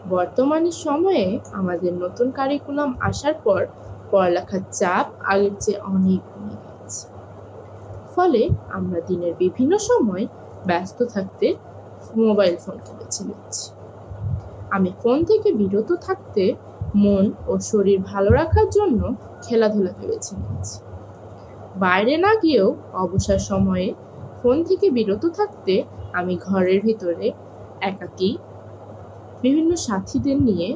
বর্তমানে সময়ে আমাদের নতুন কারিকুলাম আসার পর পড়ালেখার চাপ আগের চেয়ে অনেক কমে গেছে। ফলে আমরা দিনের বিভিন্ন সময় ব্যস্ত থাকতে মোবাইল ফোনকে বেছে নিচ্ছি। আমি ফোন থেকে বিরত থাকতে মন ও শরীর ভালো রাখার জন্য খেলাধুলাকে বেছে নিচ্ছি। বাইরে না গিয়েও অবসর সময়ে ফোন থেকে বিরত থাকতে আমি ঘরের ভিতরে একাকী বিভিন্ন সাথীদের নিয়ে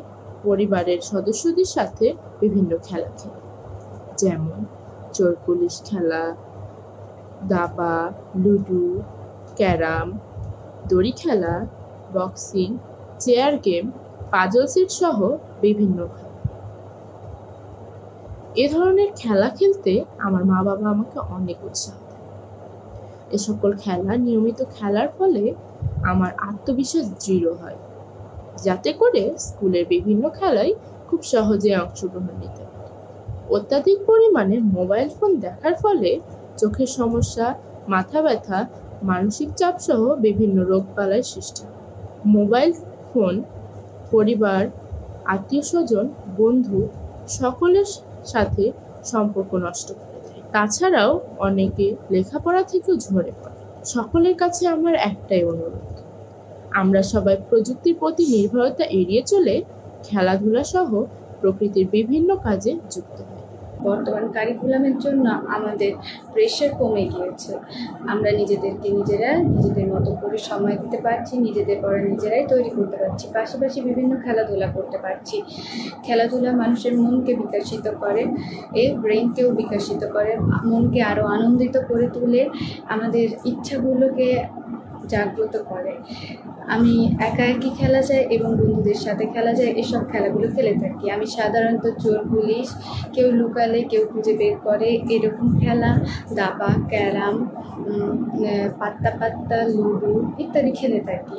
পরিবারের সদস্যদের সাথে বিভিন্ন খেলা খেলি, যেমন চোর পুলিশ খেলা, দাবা, লুডো, ক্যারাম, দড়ি খেলা, boxing, chair game, puzzle set সহ বিভিন্ন খেলা। এ ধরনের খেলা খেলতে আমার মা বাবা আমাকে অনেক উৎসাহ দেয়। এ সকল খেলা নিয়মিত খেলার ফলে আমার আত্মবিশ্বাস দৃঢ় হয়, যাতে করে স্কুলের বিভিন্ন খেলায় খুব সহজে অংশগ্রহণ নিতে পারি। অত্যাধিক পরিমাণে মোবাইল ফোন দেখার ফলে চোখের সমস্যা, মাথা ব্যথা, মানসিক চাপ সহ বিভিন্ন রোগবালাই সৃষ্টি হয়। মোবাইল ফোন পরিবার, আত্মীয়-স্বজন, বন্ধু সকলের সাথে সম্পর্ক নষ্ট করে দেয়। তাছাড়াও অনেকে লেখাপড়া থেকেও ঝরে পড়ে। সকলের কাছে আমার একটাই অনুরোধ, আমরা সবাই প্রযুক্তির প্রতি নির্ভরতা এড়িয়ে চলে খেলাধুলা সহ প্রকৃতির বিভিন্ন কাজে যুক্ত হই। বর্তমান কারিকুলামের জন্য আমাদের প্রেশার কমে গিয়েছে। আমরা নিজেদের মতো করে সময় দিতে পারছি, নিজেদের পড়া নিজেরাই তৈরি করতে পারছি, পাশাপাশি বিভিন্ন খেলাধুলা করতে পারছি। খেলাধুলা মানুষের মনকে বিকশিত করে, ব্রেনকেও বিকশিত করে, মনকে আরও আনন্দিত করে তুলে, আমাদের ইচ্ছাগুলোকে জাগ্রত করে। আমি একাকী খেলা যায় এবং বন্ধুদের সাথে খেলা যায়, এসব খেলাগুলো খেলে থাকি। আমি সাধারণত চোর পুলিশ, কেউ লুকালে কেউ খুঁজে বের করে, এরকম খেলা, দাবা, ক্যারাম, পাত্তা, লুডো ইত্যাদি খেলে থাকি।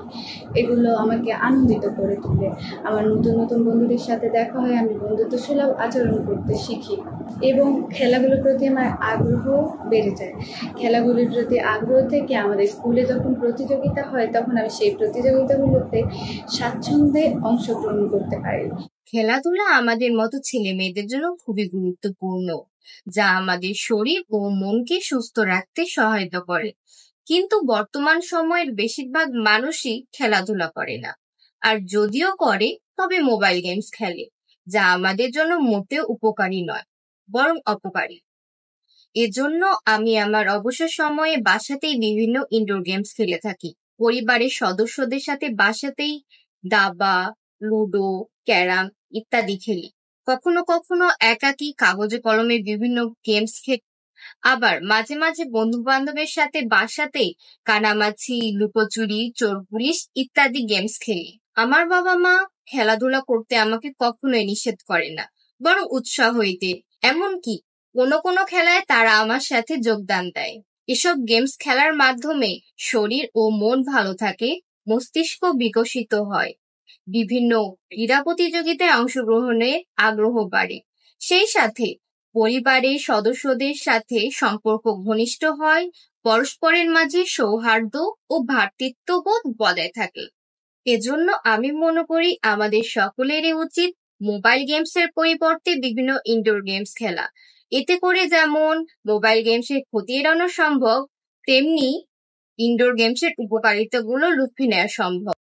এগুলো আমাকে আনন্দিত করে তোলে। আমার নতুন নতুন বন্ধুদের সাথে দেখা হয়, আমি বন্ধুত্বসুলভ আচরণ করতে শিখি এবং খেলাগুলোর প্রতি আমার আগ্রহ বেড়ে যায়। খেলাগুলির প্রতি আগ্রহ থেকে আমাদের স্কুলে যখন প্রতিযোগিতা হয়, তখন আমি সেই প্রতিযোগিতাগুলোতে স্বাচ্ছন্দ্যে অংশগ্রহণ করতে পারি। খেলাধুলা আমাদের মতো ছেলে মেয়েদের জন্য খুবই গুরুত্বপূর্ণ, যা আমাদের শরীর ও মনকে সুস্থ রাখতে সহায়তা করে। কিন্তু বর্তমান সময়ের বেশিরভাগ মানুষই খেলাধুলা করে না, আর যদিও করে তবে মোবাইল গেমস খেলে, যা আমাদের জন্য মোটেও উপকারী নয়, বরং অপকারী। এজন্য আমি আমার অবসর সময়ে বাসাতেই বিভিন্ন ইনডোর গেমস খেলে থাকি। পরিবারের সদস্যদের সাথে বাসাতেই দাবা, লুডো, ক্যারাম ইত্যাদি খেলি। কখনো কখনো একাকী কাগজে কলমে বিভিন্ন গেমস খেলি। আবার মাঝে মাঝে বন্ধু বান্ধবের সাথে বাসাতেই কানামাছি, লুকোচুরি, চোর পুলিশ ইত্যাদি গেমস খেলি। আমার বাবা মা খেলাধুলা করতে আমাকে কখনোই নিষেধ করে না, বরং উৎসাহই দেয়। এমনকি কোনো কোনো খেলায় তারা আমার সাথে যোগদান দেয়। এসব গেমস খেলার মাধ্যমে শরীর ও মন ভালো থাকে, মস্তিষ্ক বিকশিত হয়, বিভিন্ন ক্রীড়া প্রতিযোগিতায় অংশগ্রহণে আগ্রহ বাড়ে। সেই সাথে পরিবারের সদস্যদের সাথে সম্পর্ক ঘনিষ্ঠ হয়, পরস্পরের মাঝে সৌহার্দ্য ও ভ্রাতৃত্ববোধ বজায় থাকে। এজন্য আমি মনে করি আমাদের সকলেরই উচিত মোবাইল গেমসের পরিবর্তে বিভিন্ন ইনডোর গেমস খেলা। এতে করে যেমন মোবাইল গেমসের ক্ষতি এড়ানো সম্ভব, তেমনি ইনডোর গেমসের উপকারিতাগুলো লুফে নেওয়া সম্ভব।